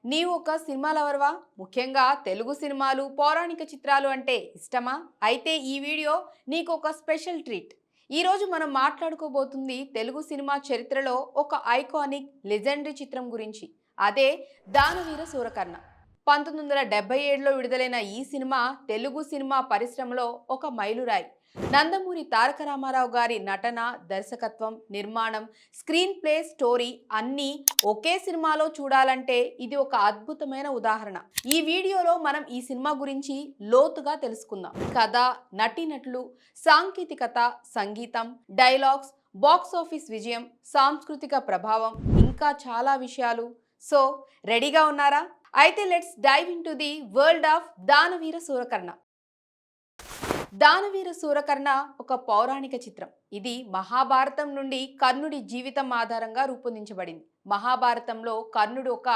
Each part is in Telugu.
నీవు ఒక సినిమా లవర్వా? ముఖ్యంగా తెలుగు సినిమాలు, పౌరాణిక చిత్రాలు అంటే ఇష్టమా? అయితే ఈ వీడియో నీకు ఒక స్పెషల్ ట్రీట్. ఈరోజు మనం మాట్లాడుకోబోతుంది తెలుగు సినిమా చరిత్రలో ఒక ఐకానిక్ లెజెండరీ చిత్రం గురించి. అదే దానవీర సూరకర్ణ. 1977లో విడుదలైన ఈ సినిమా తెలుగు సినిమా పరిశ్రమలో ఒక మైలురాయి. నందమూరి తారక రామారావు గారి నటన, దర్శకత్వం, నిర్మాణం, స్క్రీన్ ప్లే, స్టోరీ అన్నీ ఒకే సినిమాలో చూడాలంటే ఇది ఒక అద్భుతమైన ఉదాహరణ. ఈ వీడియోలో మనం ఈ సినిమా గురించి లోతుగా తెలుసుకుందాం. కథ, నటీనటులు, సాంకేతికత, సంగీతం, డైలాగ్స్, బాక్స్ ఆఫీస్ విజయం, సాంస్కృతిక ప్రభావం, ఇంకా చాలా విషయాలు. సో రెడీగా ఉన్నారా? అయితే let's dive in to the world of Danaveera Soorakarna. Danaveera Soorakarna ఒక పౌరాణిక చిత్రం. ఇది మహాభారతం నుండి కర్ణుడి జీవితం ఆధారంగా రూపొందించబడింది. మహాభారతంలో కర్ణుడు ఒక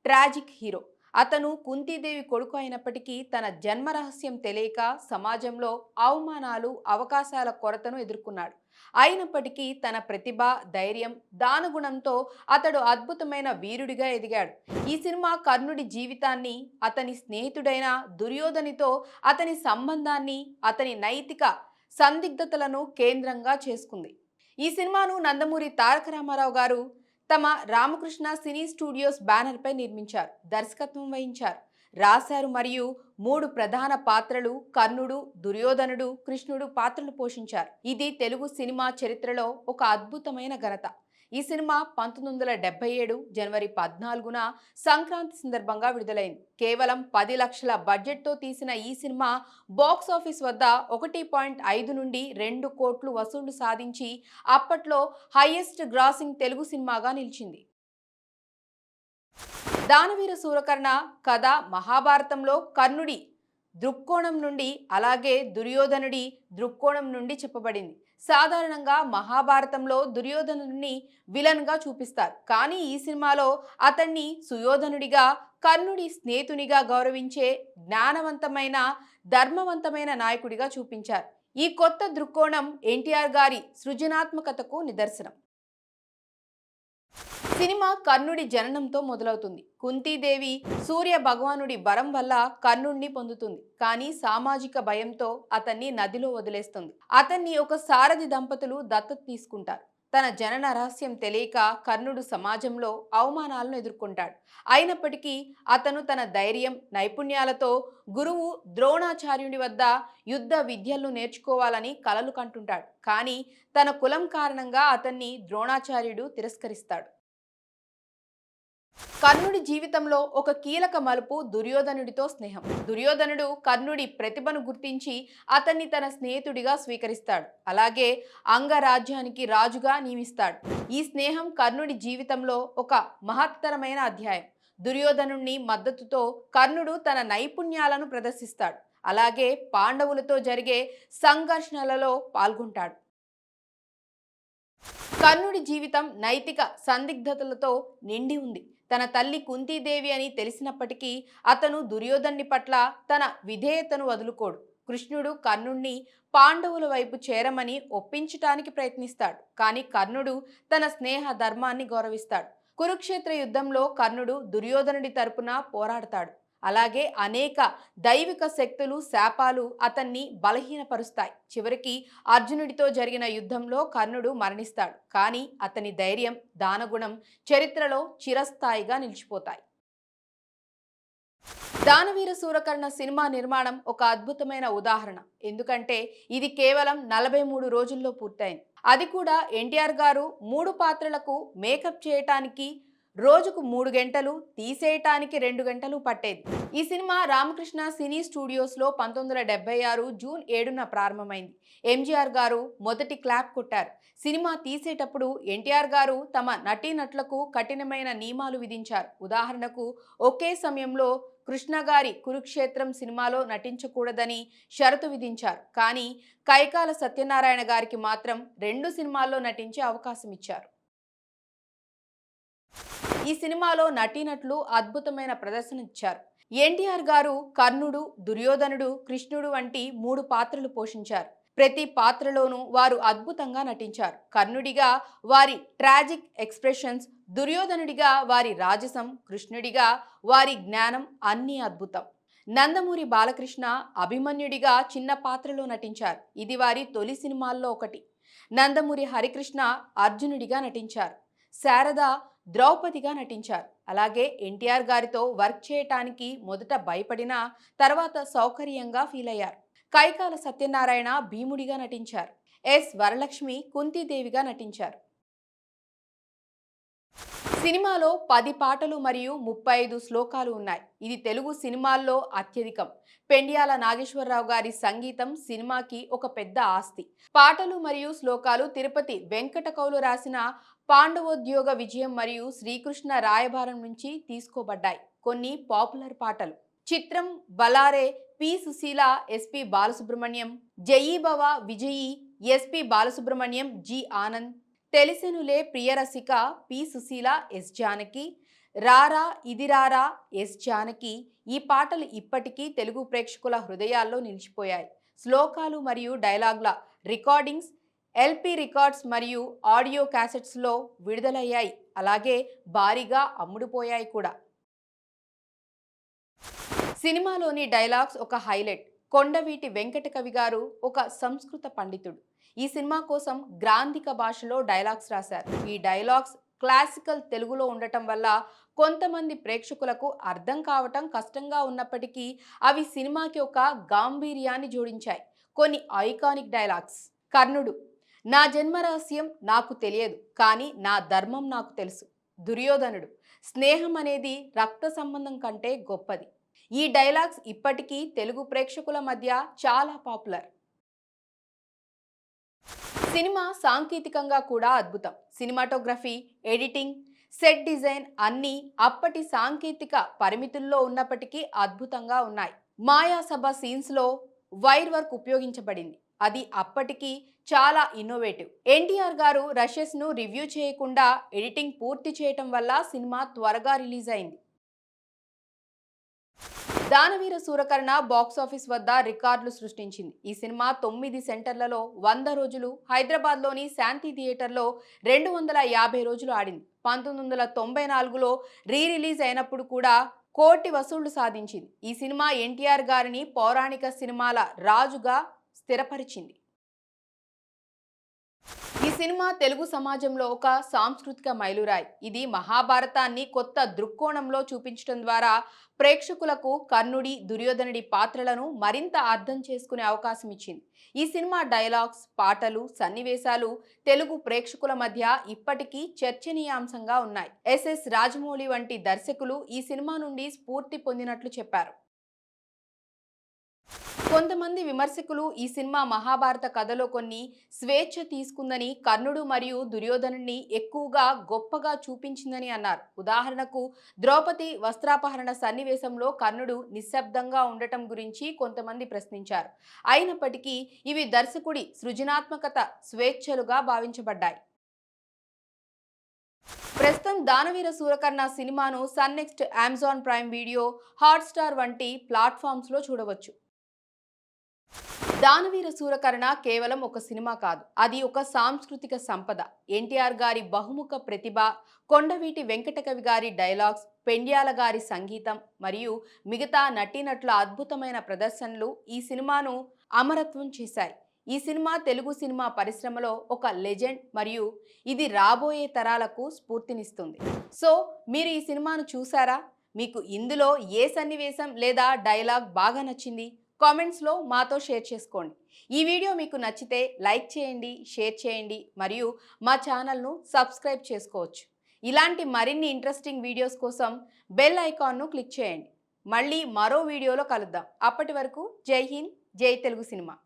ట్రాజిక్ హీరో. అతను కుంతీదేవి కొడుకు అయినప్పటికీ తన జన్మ రహస్యం తెలియక సమాజంలో అవమానాలు, అవకాశాల కొరతను ఎదుర్కొన్నాడు. అయినప్పటికీ తన ప్రతిభ, ధైర్యం, దానగుణంతో అతడు అద్భుతమైన వీరుడిగా ఎదిగాడు. ఈ సినిమా కర్ణుడి జీవితాన్ని, అతని స్నేహితుడైన దుర్యోధనితో అతని సంబంధాన్ని, అతని నైతిక సందిగ్ధతలను కేంద్రంగా చేసుకుంది. ఈ సినిమాను నందమూరి తారక రామారావు గారు తమ రామకృష్ణ సినీ స్టూడియోస్ బ్యానర్పై నిర్మించారు, దర్శకత్వం వహించారు, రాశారు మరియు 3 ప్రధాన పాత్రలు కర్ణుడు, దుర్యోధనుడు, కృష్ణుడు పాత్రలు పోషించారు. ఇది తెలుగు సినిమా చరిత్రలో ఒక అద్భుతమైన ఘనత. ఈ సినిమా 1977 జనవరి 14న సంక్రాంతి సందర్భంగా విడుదలైంది. కేవలం 10 లక్షల బడ్జెట్తో తీసిన ఈ సినిమా బాక్స్ ఆఫీస్ వద్ద 1.5 నుండి 2 కోట్లు వసూళ్లు సాధించి అప్పట్లో హైయెస్ట్ గ్రాసింగ్ తెలుగు సినిమాగా నిలిచింది. దానవీర సూరకర్ణ కథ మహాభారతంలో కర్ణుడి దృక్కోణం నుండి, అలాగే దుర్యోధనుడి దృక్కోణం నుండి చెప్పబడింది. సాధారణంగా మహాభారతంలో దుర్యోధనుడిని విలన్గా చూపిస్తారు, కానీ ఈ సినిమాలో అతన్ని సుయోధనుడిగా, కర్ణుడి స్నేహితునిగా గౌరవించే జ్ఞానవంతమైన, ధర్మవంతమైన నాయకుడిగా చూపించారు. ఈ కొత్త దృక్కోణం ఎన్టీఆర్ గారి సృజనాత్మకతకు నిదర్శనం. సినిమా కర్ణుడి జననంతో మొదలవుతుంది. కుంతీదేవి సూర్య భగవానుడి వరం వల్ల కర్ణుడిని పొందుతుంది, కానీ సామాజిక భయంతో అతన్ని నదిలో వదిలేస్తుంది. అతన్ని ఒక సారథి దంపతులు దత్తత తీసుకుంటారు. తన జనన రహస్యం తెలియక కర్ణుడు సమాజంలో అవమానాలను ఎదుర్కొంటాడు. అయినప్పటికీ అతను తన ధైర్యం, నైపుణ్యాలతో గురువు ద్రోణాచార్యుడి వద్ద యుద్ధ విద్యలను నేర్చుకోవాలని కలలు కంటుంటాడు. కానీ తన కులం కారణంగా అతన్ని ద్రోణాచార్యుడు తిరస్కరిస్తాడు. కర్ణుడి జీవితంలో ఒక కీలక మలుపు దుర్యోధనుడితో స్నేహం. దుర్యోధనుడు కర్ణుడి ప్రతిభను గుర్తించి అతన్ని తన స్నేహితుడిగా స్వీకరిస్తాడు, అలాగే అంగరాజ్యానికి రాజుగా నియమిస్తాడు. ఈ స్నేహం కర్ణుడి జీవితంలో ఒక మహత్తరమైన అధ్యాయం. దుర్యోధనుడి మద్దతుతో కర్ణుడు తన నైపుణ్యాలను ప్రదర్శిస్తాడు, అలాగే పాండవులతో జరిగే సంఘర్షణలలో పాల్గొంటాడు. కర్ణుడి జీవితం నైతిక సందిగ్ధతలతో నిండి ఉంది. తన తల్లి కుంతీదేవి అని తెలిసినప్పటికీ అతను దుర్యోధనుడి పట్ల తన విధేయతను వదులుకోడు. కృష్ణుడు కర్ణుణ్ణి పాండవుల వైపు చేరమని ఒప్పించటానికి ప్రయత్నిస్తాడు, కానీ కర్ణుడు తన స్నేహ ధర్మాన్ని గౌరవిస్తాడు. కురుక్షేత్ర యుద్ధంలో కర్ణుడు దుర్యోధనుడి తరపున పోరాడతాడు, అలాగే అనేక దైవిక శక్తులు, శాపాలు అతన్ని బలహీనపరుస్తాయి. చివరికి అర్జునుడితో జరిగిన యుద్ధంలో కర్ణుడు మరణిస్తాడు, కానీ అతని ధైర్యం, దానగుణం చరిత్రలో చిరస్థాయిగా నిలిచిపోతాయి. దానవీర సూరకర్ణ సినిమా నిర్మాణం ఒక అద్భుతమైన ఉదాహరణ, ఎందుకంటే ఇది కేవలం 43 రోజుల్లో పూర్తయింది. అది కూడా ఎన్టీఆర్ గారు 3 పాత్రలకు మేకప్ చేయటానికి రోజుకు 3 గంటలు, తీసేయటానికి 2 గంటలు పట్టేది. ఈ సినిమా రామకృష్ణ సినీ స్టూడియోస్లో 1976 జూన్ 7న ప్రారంభమైంది. ఎంజీఆర్ గారు మొదటి క్లాప్ కొట్టారు. సినిమా తీసేటప్పుడు ఎన్టీఆర్ గారు తమ నటీనటులకు కఠినమైన నియమాలు విధించారు. ఉదాహరణకు, ఒకే సమయంలో కృష్ణ గారి కురుక్షేత్రం సినిమాలో నటించకూడదని షరతు విధించారు, కానీ కైకాల సత్యనారాయణ గారికి మాత్రం 2 సినిమాల్లో నటించే అవకాశం ఇచ్చారు. ఈ సినిమాలో నటీనటులు అద్భుతమైన ప్రదర్శన ఇచ్చారు. ఎన్టీఆర్ గారు కర్ణుడు, దుర్యోధనుడు, కృష్ణుడు వంటి 3 పాత్రలు పోషించారు. ప్రతి పాత్రలోనూ వారు అద్భుతంగా నటించారు. కర్ణుడిగా వారి ట్రాజిక్ ఎక్స్ప్రెషన్స్, దుర్యోధనుడిగా వారి రాజసం, కృష్ణుడిగా వారి జ్ఞానం అన్నీ అద్భుతం. నందమూరి బాలకృష్ణ అభిమన్యుడిగా చిన్న పాత్రలో నటించారు. ఇది వారి తొలి సినిమాల్లో ఒకటి. నందమూరి హరికృష్ణ అర్జునుడిగా నటించారు. శారద ద్రౌపదిగా నటించారు. అలాగే ఎన్టీఆర్ గారితో వర్క్ చేయటానికి మొదట భయపడినా తర్వాత సౌకర్యంగా ఫీల్ అయ్యారు. కైకాల సత్యనారాయణ భీముడిగా నటించారు. ఎస్ వరలక్ష్మి కుంతీదేవిగా నటించారు. సినిమాలో 10 పాటలు మరియు 35 శ్లోకాలు ఉన్నాయి. ఇది తెలుగు సినిమాల్లో అత్యధికం. పెండియాల నాగేశ్వరరావు గారి సంగీతం సినిమాకి ఒక పెద్ద ఆస్తి. పాటలు మరియు శ్లోకాలు తిరుపతి వెంకట కౌలు రాసిన పాండవోద్యోగ విజయం మరియు శ్రీకృష్ణ రాయబారం నుంచి తీసుకోబడ్డాయి. కొన్ని పాపులర్ పాటలు: చిత్రం, బలారే, పి సుశీల, ఎస్పి బాలసుబ్రహ్మణ్యం, జయీభవ విజయీ, ఎస్పి బాలసుబ్రహ్మణ్యం, జి ఆనంద్, తెలిసెనులే ప్రియరసిక, పి సుశీల, ఎస్ జానకి, రారా ఇదిరారా, ఎస్ జానకి. ఈ పాటలు ఇప్పటికీ తెలుగు ప్రేక్షకుల హృదయాల్లో నిలిచిపోయాయి. శ్లోకాలు మరియు డైలాగ్ల రికార్డింగ్స్ ఎల్పి రికార్డ్స్ మరియు ఆడియో క్యాసెట్స్లో విడుదలయ్యాయి. అలాగే భారీగా అమ్ముడుపోయాయి కూడా. సినిమాలోని డైలాగ్స్ ఒక హైలైట్. కొండవీటి వెంకట కవి గారు ఒక సంస్కృత పండితుడు. ఈ సినిమా కోసం గ్రాంధిక భాషలో డైలాగ్స్ రాశారు. ఈ డైలాగ్స్ క్లాసికల్ తెలుగులో ఉండటం వల్ల కొంతమంది ప్రేక్షకులకు అర్థం కావటం కష్టంగా ఉన్నప్పటికీ అవి సినిమాకి ఒక గాంభీర్యాన్ని జోడించాయి. కొన్ని ఐకానిక్ డైలాగ్స్: కర్ణుడు, నా జన్మరహస్యం నాకు తెలియదు కానీ నా ధర్మం నాకు తెలుసు. దుర్యోధనుడు, స్నేహం అనేది రక్త సంబంధం కంటే గొప్పది. ఈ డైలాగ్స్ ఇప్పటికీ తెలుగు ప్రేక్షకుల మధ్య చాలా పాపులర్. సినిమా సాంకేతికంగా కూడా అద్భుతం. సినిమాటోగ్రఫీ, ఎడిటింగ్, సెట్ డిజైన్ అన్నీ అప్పటి సాంకేతిక పరిమితుల్లో ఉన్నప్పటికీ అద్భుతంగా ఉన్నాయి. మాయాసభ సీన్స్లో వైర్ వర్క్ ఉపయోగించబడింది. అది అప్పటికి చాలా ఇన్నోవేటివ్. ఎన్టీఆర్ గారు రషెస్ను రివ్యూ చేయకుండా ఎడిటింగ్ పూర్తి చేయటం వల్ల సినిమా త్వరగా రిలీజ్ అయింది. దానవీర సూరకర్ణ బాక్సాఫీస్ వద్ద రికార్డులు సృష్టించింది. ఈ సినిమా 9 సెంటర్లలో 100 రోజులు, హైదరాబాద్లోని శాంతి థియేటర్లో 250 రోజులు ఆడింది. 1994లో రిలీజ్ అయినప్పుడు కూడా 1 కోటి వసూళ్లు సాధించింది. ఈ సినిమా ఎన్టీఆర్ గారిని పౌరాణిక సినిమాల రాజుగా స్థిరపరిచింది. ఈ సినిమా తెలుగు సమాజంలో ఒక సాంస్కృతిక మైలురాయి. ఇది మహాభారతాన్ని కొత్త దృక్కోణంలో చూపించడం ద్వారా ప్రేక్షకులకు కర్ణుడి, దుర్యోధనుడి పాత్రలను మరింత అర్థం చేసుకునే అవకాశం ఇచ్చింది. ఈ సినిమా డైలాగ్స్, పాటలు, సన్నివేశాలు తెలుగు ప్రేక్షకుల మధ్య ఇప్పటికీ చర్చనీయాంశంగా ఉన్నాయి. ఎస్ఎస్ రాజమౌళి వంటి దర్శకులు ఈ సినిమా నుండి స్ఫూర్తి పొందినట్లు చెప్పారు. కొంతమంది విమర్శకులు ఈ సినిమా మహాభారత కథలో కొన్ని స్వేచ్ఛ తీసుకుందని, కర్ణుడు మరియు దుర్యోధనుడిని ఎక్కువగా గొప్పగా చూపించిందని అన్నారు. ఉదాహరణకు ద్రౌపది వస్త్రాపహరణ సన్నివేశంలో కర్ణుడు నిశ్శబ్దంగా ఉండటం గురించి కొంతమంది ప్రశ్నించారు. అయినప్పటికీ ఇవి దర్శకుడి సృజనాత్మకత స్వేచ్ఛలుగా భావించబడ్డాయి. ప్రస్తుతం దానవీర సూరకర్ణ సినిమాను sun next, Amazon Prime video, Hotstar వంటి ప్లాట్ఫామ్స్లో చూడవచ్చు. దానవీర సూరకర్ణ కేవలం ఒక సినిమా కాదు, అది ఒక సాంస్కృతిక సంపద. ఎన్టీఆర్ గారి బహుముఖ ప్రతిభ, కొండవీటి వెంకటకవి గారి డైలాగ్స్, పెండ్యాల గారి సంగీతం మరియు మిగతా నటీనటుల అద్భుతమైన ప్రదర్శనలు ఈ సినిమాను అమరత్వం చేశాయి. ఈ సినిమా తెలుగు సినిమా పరిశ్రమలో ఒక లెజెండ్ మరియు ఇది రాబోయే తరాలకు స్ఫూర్తినిస్తుంది. సో మీరు ఈ సినిమాను చూసారా? మీకు ఇందులో ఏ సన్నివేశం లేదా డైలాగ్ బాగా నచ్చింది? కామెంట్స్లో మాతో షేర్ చేసుకోండి. ఈ వీడియో మీకు నచ్చితే లైక్ చేయండి, షేర్ చేయండి మరియు మా ఛానల్ను సబ్స్క్రైబ్ చేసుకోవచ్చు. ఇలాంటి మరిన్ని ఇంట్రెస్టింగ్ వీడియోస్ కోసం బెల్ ఐకాన్ను క్లిక్ చేయండి. మళ్ళీ మరో వీడియోలో కలుద్దాం. అప్పటి వరకు జై హింద్, జై తెలుగు సినిమా.